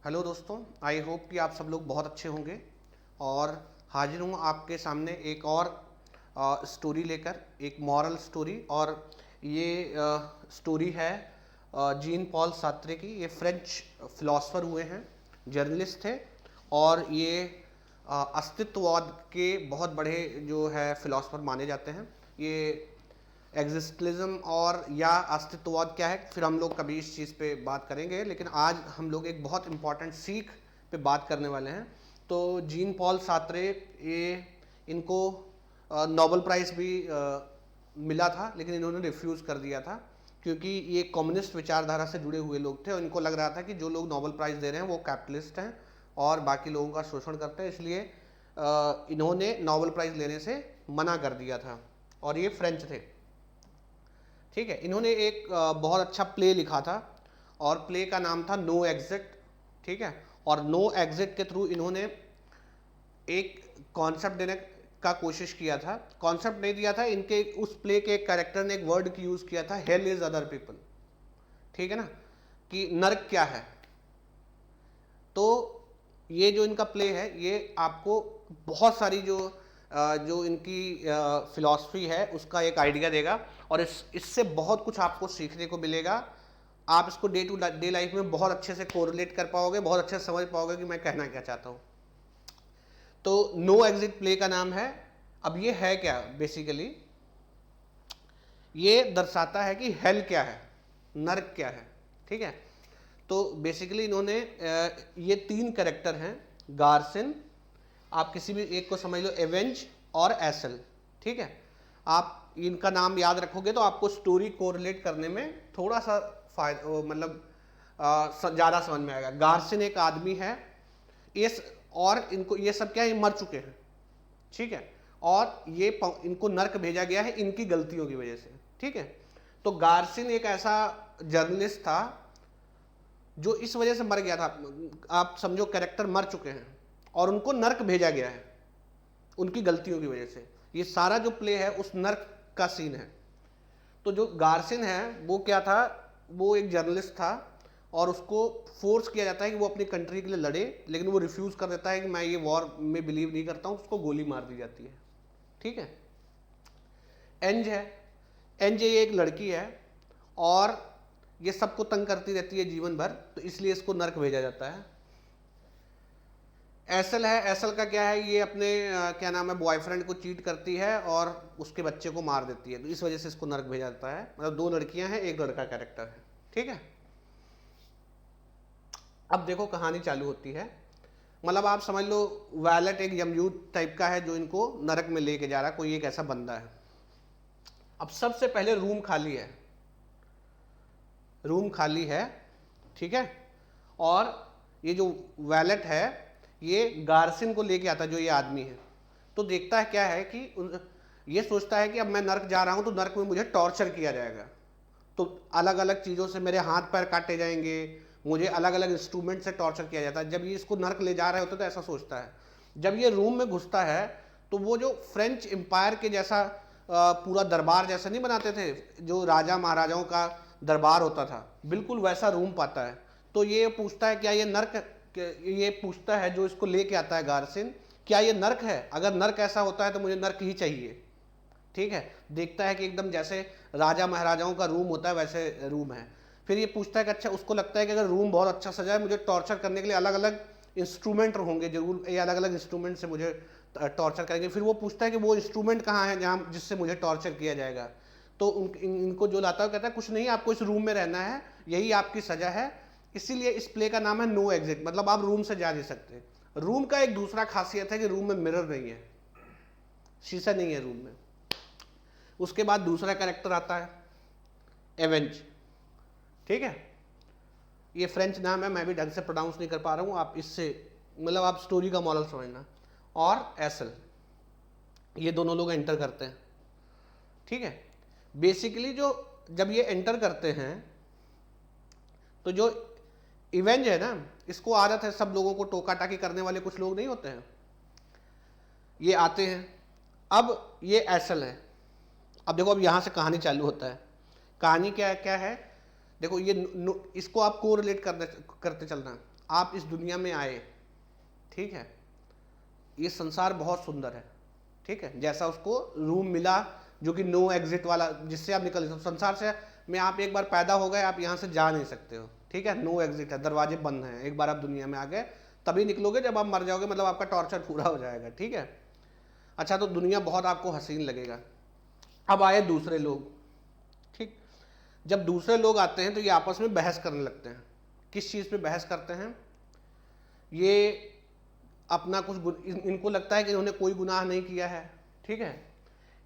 Hello दोस्तों, I hope कि आप सब लोग बहुत अच्छे होंगे और हाजिर हूँ आपके सामने एक और स्टोरी लेकर, एक मॉरल स्टोरी। और ये स्टोरी है जीन पॉल सार्त्रे की। ये फ्रेंच फिलोसफर हुए हैं, जर्नलिस्ट थे और ये अस्तित्ववाद के बहुत बड़े जो है फिलोसफर माने जाते हैं। ये एग्जिस्टलिज्म और या अस्तित्ववाद क्या है, फिर हम लोग कभी इस चीज़ पे बात करेंगे, लेकिन आज हम लोग एक बहुत इंपॉर्टेंट सीख पे बात करने वाले हैं। तो जीन पॉल सार्त्रे, ये इनको नोबेल प्राइज़ भी मिला था, लेकिन इन्होंने रिफ्यूज़ कर दिया था क्योंकि ये कम्युनिस्ट विचारधारा से जुड़े हुए लोग थे और इनको लग रहा था कि जो लोग नोबेल प्राइज़ दे रहे हैं वो कैपिटलिस्ट हैं और बाकी लोगों का शोषण करते हैं, इसलिए इन्होंने नोबेल प्राइज़ लेने से मना कर दिया था। और ये फ्रेंच थे, ठीक है। इन्होंने एक बहुत अच्छा प्ले लिखा था और प्ले का नाम था नो एग्जिट, ठीक है। और नो एग्जिट के थ्रू इन्होंने एक कॉन्सेप्ट देने का कोशिश किया था। कॉन्सेप्ट नहीं दिया था, इनके उस प्ले के एक कैरेक्टर ने एक वर्ड की यूज़ किया था, हेल इज अदर पीपल, ठीक है ना, कि नर्क क्या है। तो ये जो इनका प्ले है ये आपको बहुत सारी जो इनकी फिलॉसफी है उसका एक आइडिया देगा और इससे बहुत कुछ आपको सीखने को मिलेगा। आप इसको डे टू डे लाइफ में बहुत अच्छे से कोरिलेट कर पाओगे, बहुत अच्छे से समझ पाओगे कि मैं कहना क्या चाहता हूँ। तो नो एग्जिट प्ले का नाम है। अब ये है क्या, बेसिकली ये दर्शाता है कि हेल क्या है, नर्क क्या है, ठीक है। तो बेसिकली इन्होंने ये तीन कैरेक्टर हैं, गार्सिन, आप किसी भी एक को समझ लो, एवेंज और एसल, ठीक है। आप इनका नाम याद रखोगे तो आपको स्टोरी कोरिलेट करने में थोड़ा सा फायदा, मतलब ज़्यादा समझ में आएगा। गार्सिन एक आदमी है, इस और इनको ये सब क्या है, ये मर चुके हैं, ठीक है। और ये इनको नर्क भेजा गया है इनकी गलतियों की वजह से, ठीक है। तो गार्सिन एक ऐसा जर्नलिस्ट था जो इस वजह से मर गया था, आप समझो कैरेक्टर मर चुके हैं और उनको नर्क भेजा गया है उनकी गलतियों की वजह से। ये सारा जो प्ले है उस नर्क का सीन है। तो जो गार्सिन है वो क्या था, वो एक जर्नलिस्ट था और उसको फोर्स किया जाता है कि वो अपनी कंट्री के लिए लड़े, लेकिन वो रिफ्यूज़ कर देता है कि मैं ये वॉर में बिलीव नहीं करता हूँ, उसको गोली मार दी जाती है, ठीक है। एंज है, एंज ये एक लड़की है और ये सबको तंग करती रहती है जीवन भर, तो इसलिए इसको नर्क भेजा जाता है। एसल है, एसल का क्या है, ये अपने क्या नाम है, बॉयफ्रेंड को चीट करती है और उसके बच्चे को मार देती है, तो इस वजह से इसको नर्क भेजा जाता है। मतलब दो लड़कियां हैं, एक लड़का कैरेक्टर है, ठीक है। अब देखो कहानी चालू होती है, मतलब आप समझ लो वैलेट एक यमयूत टाइप का है जो इनको नरक में लेके जा रहा है, कोई एक ऐसा बंदा है। अब सबसे पहले रूम खाली है, रूम खाली है, ठीक है। और ये जो वैलेट है ये गार्सिन को लेके आता, जो ये आदमी है। तो देखता है क्या है कि ये सोचता है कि अब मैं नर्क जा रहा हूं तो नर्क में मुझे टॉर्चर किया जाएगा, तो अलग अलग चीज़ों से मेरे हाथ पैर काटे जाएंगे, मुझे अलग अलग इंस्ट्रूमेंट से टॉर्चर किया जाता है। जब ये इसको नर्क ले जा रहे होते तो ऐसा सोचता है। जब ये रूम में घुसता है तो वो जो फ्रेंच एम्पायर के जैसा पूरा दरबार जैसा नहीं बनाते थे, जो राजा महाराजाओं का दरबार होता था, बिल्कुल वैसा रूम पाता है। तो ये पूछता है क्या ये नर्क, ये पूछता है जो इसको लेके आता है गार्सिन, क्या ये नर्क है, अगर नर्क ऐसा होता है तो मुझे नर्क ही चाहिए, ठीक है। देखता है कि एकदम जैसे राजा महाराजाओं का रूम होता है वैसे रूम है। फिर ये पूछता है कि अच्छा, उसको लगता है कि अगर रूम बहुत अच्छा सजा है, मुझे टॉर्चर करने के लिए अलग अलग इंस्ट्रूमेंट होंगे जरूर, ये अलग अलग इंस्ट्रूमेंट से मुझे टॉर्चर करेंगे। फिर वो पूछता है कि वो इंस्ट्रूमेंट कहाँ है जहाँ जिससे मुझे टॉर्चर किया जाएगा। तो इनको जो लाता है कहता है कुछ नहीं, आपको इस रूम में रहना है, यही आपकी सजा है। इसीलिए इस प्ले का नाम है नो एग्जिट, मतलब आप रूम से जा नहीं सकते। रूम का एक दूसरा खासियत है कि रूम में मिरर नहीं है, शीशा नहीं है रूम में। उसके बाद दूसरा कैरेक्टर आता है एवेंज, ठीक है। ये फ्रेंच नाम है, मैं भी ढंग से प्रोनाउंस नहीं कर पा रहा हूँ, आप इससे मतलब आप स्टोरी का मॉडल समझना। और एसल, ये दोनों लोग एंटर करते हैं, ठीक है। बेसिकली जो जब ये एंटर करते हैं तो जो इवेंज है ना, इसको आदत है सब लोगों को टोका टाकी करने वाले कुछ लोग नहीं होते हैं, ये आते हैं। अब ये एसल है। अब देखो, अब यहां से कहानी चालू होता है। कहानी क्या क्या है, देखो ये इसको आप कोरिलेट करते चलना। आप इस दुनिया में आए, ठीक है, ये संसार बहुत सुंदर है, ठीक है, जैसा उसको रूम मिला जो कि नो एग्जिट वाला, जिससे आप निकल सकते संसार से में, आप एक बार पैदा हो गए आप यहाँ से जा नहीं सकते हो, ठीक है, नो एग्जिट है, दरवाजे बंद हैं, एक बार आप दुनिया में आ गए तभी निकलोगे जब आप मर जाओगे, मतलब आपका टॉर्चर पूरा हो जाएगा, ठीक है। अच्छा, तो दुनिया बहुत आपको हसीन लगेगा। अब आए दूसरे लोग, ठीक, जब दूसरे लोग आते हैं तो ये आपस में बहस करने लगते हैं। किस चीज़ पे बहस करते हैं? ये अपना कुछ इनको लगता है कि इन्होंने कोई गुनाह नहीं किया है, ठीक है,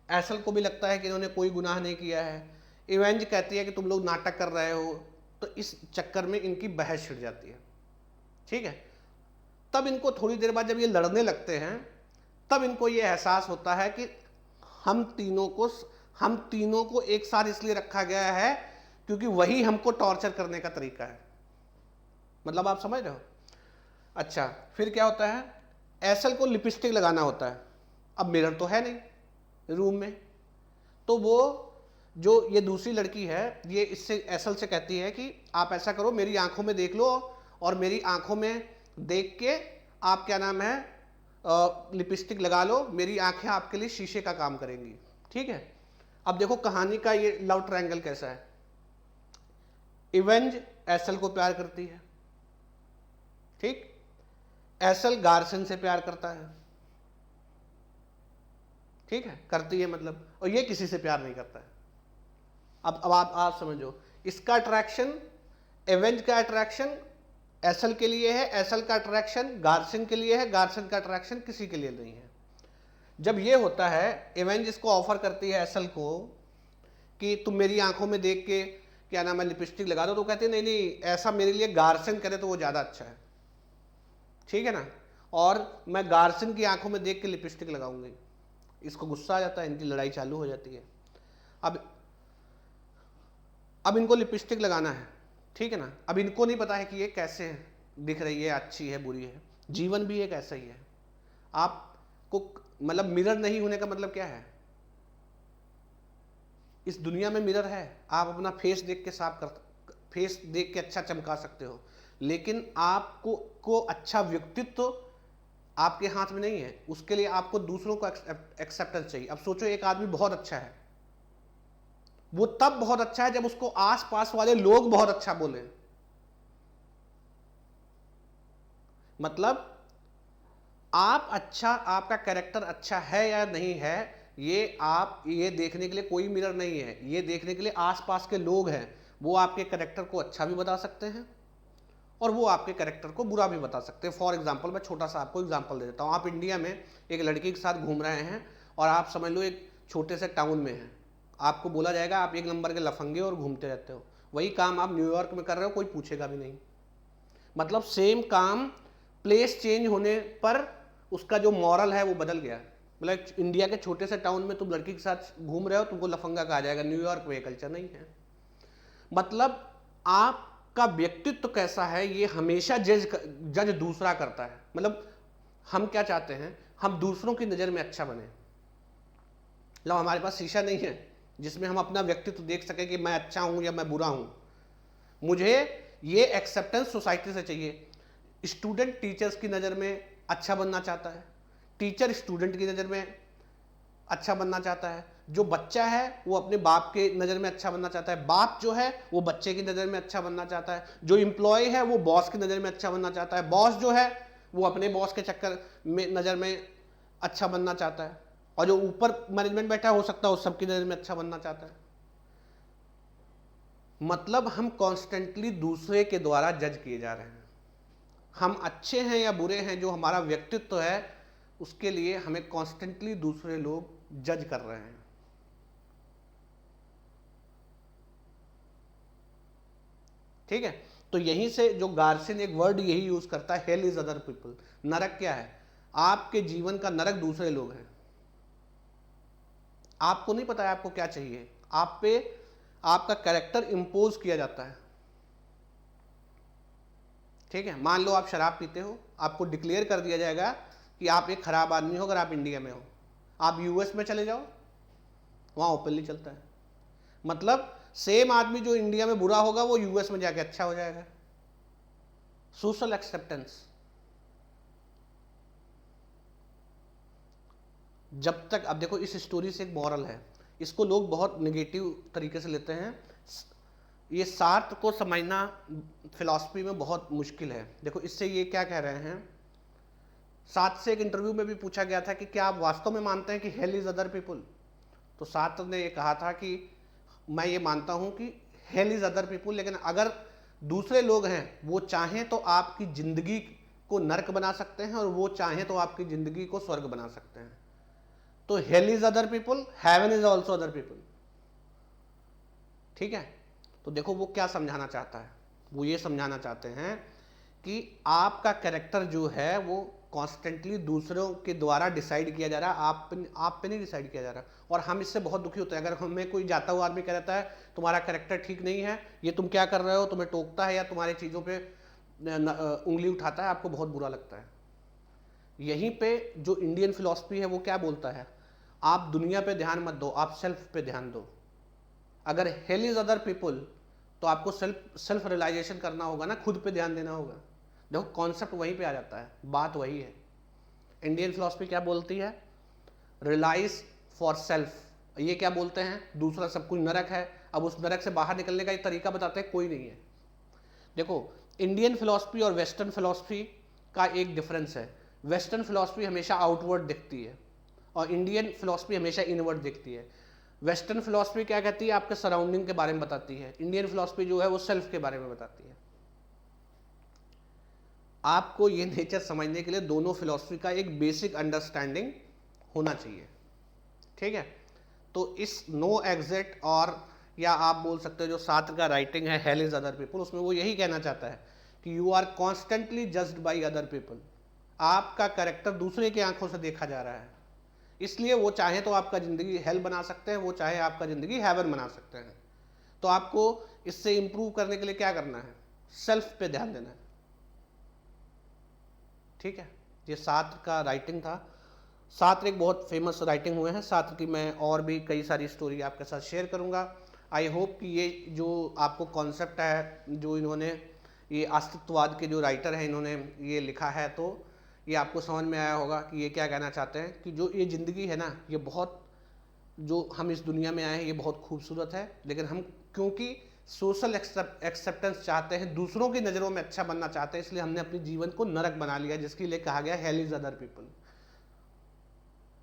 एसल को भी लगता है कि इन्होंने कोई गुनाह नहीं किया है, इवेंज कहती है कि तुम लोग नाटक कर रहे हो, तो इस चक्कर में इनकी बहस छिड़ जाती है, ठीक है। तब इनको थोड़ी देर बाद जब ये लड़ने लगते हैं तब इनको ये एहसास होता है कि हम तीनों को एक साथ इसलिए रखा गया है क्योंकि वही हमको टॉर्चर करने का तरीका है। मतलब आप समझ रहे हो? अच्छा, फिर क्या होता है? एसल को लिपस्टिक लगाना होता है। अब मिरर तो है नहीं रूम में, तो वो जो ये दूसरी लड़की है ये इससे एसल से कहती है कि आप ऐसा करो, मेरी आंखों में देख लो और मेरी आंखों में देख के आप क्या नाम है लिपस्टिक लगा लो, मेरी आंखें आपके लिए शीशे का काम करेंगी, ठीक है। अब देखो कहानी का ये लव ट्रायंगल कैसा है। इवेंज एसल को प्यार करती है, ठीक, एसल गार्सन से प्यार करता है, ठीक है, करती है मतलब, और ये किसी से प्यार नहीं करता है। अब आप समझो, इसका अट्रैक्शन, एवेंज का अट्रैक्शन एसल के लिए है, एसल का अट्रैक्शन गार्सन के लिए है, गार्सन का अट्रैक्शन किसी के लिए नहीं है। जब ये होता है, एवेंज इसको ऑफर करती है एसल को कि तुम मेरी आंखों में देख के क्या नाम है लिपस्टिक लगा दो, तो कहते हैं नहीं नहीं, ऐसा मेरे लिए गार्सन करे तो वो ज़्यादा अच्छा है, ठीक है ना, और मैं गार्सन की आंखों में देख के लिपस्टिक लगाऊंगी। इसको गुस्सा आ जाता है, इनकी लड़ाई चालू हो जाती है। अब इनको लिपस्टिक लगाना है, ठीक है ना। अब इनको नहीं पता है कि ये कैसे दिख रही है, अच्छी है बुरी है। जीवन भी एक ऐसा ही है। आपको मतलब मिरर नहीं होने का मतलब क्या है? इस दुनिया में मिरर है, आप अपना फेस देख के फेस देख के अच्छा चमका सकते हो, लेकिन आपको अच्छा व्यक्तित्व आपके हाथ में नहीं है। उसके लिए आपको दूसरों को एक्सेप्टेंस चाहिए। अब सोचो, एक आदमी बहुत अच्छा है, वो तब बहुत अच्छा है जब उसको आसपास वाले लोग बहुत अच्छा बोले। मतलब आपका कैरेक्टर अच्छा है या नहीं है, ये देखने के लिए कोई मिरर नहीं है, ये देखने के लिए आसपास के लोग हैं। वो आपके कैरेक्टर को अच्छा भी बता सकते हैं और वो आपके कैरेक्टर को बुरा भी बता सकते हैं। फॉर एग्जाम्पल, मैं छोटा सा आपको एग्जाम्पल दे देता हूँ। आप इंडिया में एक लड़की के साथ घूम रहे हैं और आप समझ लो एक छोटे से टाउन में हैं। आपको बोला जाएगा आप एक नंबर के लफंगे और घूमते रहते हो। वही काम आप न्यूयॉर्क में कर रहे हो, कोई पूछेगा भी नहीं। मतलब सेम काम, प्लेस चेंज होने पर उसका जो मॉरल है वो बदल गया। मतलब इंडिया के छोटे से टाउन में तुम लड़की के साथ घूम रहे हो, तुमको लफंगा कहा जाएगा। न्यूयॉर्क में ये कल्चर नहीं है। मतलब आपका व्यक्तित्व कैसा है ये हमेशा जज दूसरा करता है। मतलब हम क्या चाहते हैं, हम दूसरों की नज़र में अच्छा बने। मतलब हमारे पास शीशा नहीं है जिसमें हम अपना व्यक्तित्व देख सकें कि मैं अच्छा हूं या मैं बुरा हूं। मुझे ये एक्सेप्टेंस सोसाइटी से चाहिए। स्टूडेंट टीचर्स की नज़र में अच्छा बनना चाहता है, टीचर स्टूडेंट की नज़र में अच्छा बनना चाहता है, जो बच्चा है वो अपने बाप के नज़र में अच्छा बनना चाहता है, बाप जो है वो बच्चे की नज़र में अच्छा बनना चाहता है, जो एम्प्लॉय है वो बॉस की नज़र में अच्छा बनना चाहता है, बॉस जो है वो अपने बॉस के चक्कर में नज़र में अच्छा बनना चाहता है, और जो ऊपर मैनेजमेंट बैठा हो सकता है उस सबकी नज़र में अच्छा बनना चाहता है। मतलब हम कॉन्स्टेंटली दूसरे के द्वारा जज किए जा रहे हैं। हम अच्छे हैं या बुरे हैं, जो हमारा व्यक्तित्व है उसके लिए हमें कॉन्स्टेंटली दूसरे लोग जज कर रहे हैं। ठीक है, तो यहीं से जो गार्सिन एक वर्ड यही यूज करता है, हेल इज अदर पीपल। नरक क्या है? आपके जीवन का नरक दूसरे लोग हैं। आपको नहीं पता है आपको क्या चाहिए, आप पे आपका कैरेक्टर इंपोज किया जाता है। ठीक है, मान लो आप शराब पीते हो, आपको डिक्लेयर कर दिया जाएगा कि आप एक खराब आदमी हो अगर आप इंडिया में हो। आप यूएस में चले जाओ, वहां ओपनली चलता है। मतलब सेम आदमी जो इंडिया में बुरा होगा वो यूएस में जाके अच्छा हो जाएगा। सोशल एक्सेप्टेंस, जब तक, अब देखो इस स्टोरी से एक मॉरल है, इसको लोग बहुत नेगेटिव तरीके से लेते हैं, ये सार्थ को समझना फिलॉसफी में बहुत मुश्किल है। देखो इससे ये क्या कह रहे हैं, सार्थ से एक इंटरव्यू में भी पूछा गया था कि क्या आप वास्तव में मानते हैं कि हेल इज अदर पीपल, तो सार्थ ने ये कहा था कि मैं ये मानता हूं कि हेल इज अदर पीपल, लेकिन अगर दूसरे लोग हैं वो चाहें तो आपकी जिंदगी को नर्क बना सकते हैं और वो चाहें तो आपकी जिंदगी को स्वर्ग बना सकते हैं। तो hell is other people, heaven is also other people. ठीक है, तो देखो वो क्या समझाना चाहता है, वो ये समझाना चाहते हैं कि आपका कैरेक्टर जो है वो कॉन्स्टेंटली दूसरों के द्वारा डिसाइड किया जा रहा है, आप पे नहीं डिसाइड किया जा रहा। और हम इससे बहुत दुखी होते हैं, अगर हमें कोई जाता हुआ आदमी कह देता है तुम्हारा कैरेक्टर ठीक नहीं है, ये तुम क्या कर रहे हो, तुम्हें टोकता है या तुम्हारी चीज़ों पे उंगली उठाता है, आपको बहुत बुरा लगता है। यहीं पे जो इंडियन फिलॉसफी है वो क्या बोलता है, आप दुनिया पे ध्यान मत दो, आप सेल्फ पे ध्यान दो। अगर हेल इज अदर पीपल तो आपको सेल्फ रियलाइजेशन करना होगा ना, खुद पे ध्यान देना होगा। देखो कॉन्सेप्ट वहीं पे आ जाता है, बात वही है। इंडियन फिलॉसफी क्या बोलती है, रियलाइज फॉर सेल्फ। ये क्या बोलते हैं, दूसरा सब कुछ नरक है, अब उस नरक से बाहर निकलने का एक तरीका बताते हैं, कोई नहीं है। देखो इंडियन फिलॉसफी और वेस्टर्न फिलॉसफी का एक डिफरेंस है, वेस्टर्न फिलॉसफी हमेशा आउटवर्ड दिखती है और इंडियन फिलॉसफी हमेशा इनवर्ड दिखती है। वेस्टर्न फिलॉसफी क्या कहती है, आपके सराउंडिंग के बारे में बताती है, इंडियन फिलॉसफी जो है वो सेल्फ के बारे में बताती है। आपको ये नेचर समझने के लिए दोनों फिलॉसफी का एक बेसिक अंडरस्टैंडिंग होना चाहिए। ठीक है, तो इस नो एग्जिट, और या आप बोल सकते हो जो सार्त्र का राइटिंग है हेल इज अदर पीपल, उसमें वो यही कहना चाहता है कि you are constantly judged by other people. आपका कैरेक्टर दूसरे की आंखों से देखा जा रहा है, इसलिए वो चाहे तो आपका ज़िंदगी हेल बना सकते हैं, वो चाहे आपका ज़िंदगी हेवन बना सकते हैं। तो आपको इससे इंप्रूव करने के लिए क्या करना है, सेल्फ पे ध्यान देना है। ठीक है, ये सार्त्र का राइटिंग था। सार्त्र एक बहुत फेमस राइटिंग हुए हैं, सार्त्र की मैं और भी कई सारी स्टोरी आपके साथ शेयर करूंगा। आई होप कि ये जो आपको कॉन्सेप्ट है, जो इन्होंने ये अस्तित्ववाद के जो राइटर हैं इन्होंने ये लिखा है, तो ये आपको समझ में आया होगा कि ये क्या कहना चाहते हैं कि जो ये ज़िंदगी है ना, ये बहुत, जो हम इस दुनिया में आए हैं ये बहुत खूबसूरत है, लेकिन हम क्योंकि सोशल एक्सेप्टेंस चाहते हैं, दूसरों की नज़रों में अच्छा बनना चाहते हैं, इसलिए हमने अपने जीवन को नरक बना लिया, जिसके लिए कहा गया हेल इज अदर पीपल।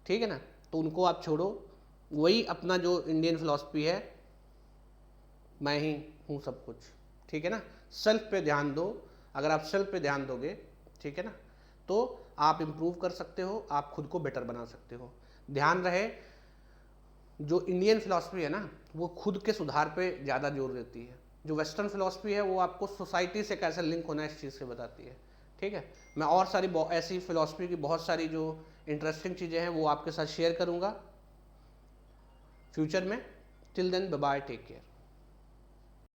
ठीक है ना, तो उनको आप छोड़ो, वही अपना जो इंडियन फिलॉसफी है, मैं ही हूँ सब कुछ। ठीक है ना, सेल्फ पे ध्यान दो। अगर आप सेल्फ पे ध्यान दोगे, ठीक है ना, तो आप इम्प्रूव कर सकते हो, आप खुद को बेटर बना सकते हो। ध्यान रहे, जो इंडियन फिलॉसफी है ना वो खुद के सुधार पे ज़्यादा जोर देती है, जो वेस्टर्न फिलॉसफी है वो आपको सोसाइटी से कैसे लिंक होना है इस चीज़ से बताती है। ठीक है, मैं और सारी ऐसी फिलॉसफी की बहुत सारी जो इंटरेस्टिंग चीज़ें हैं वो आपके साथ शेयर करूँगा फ्यूचर में। Till then bye bye, take care.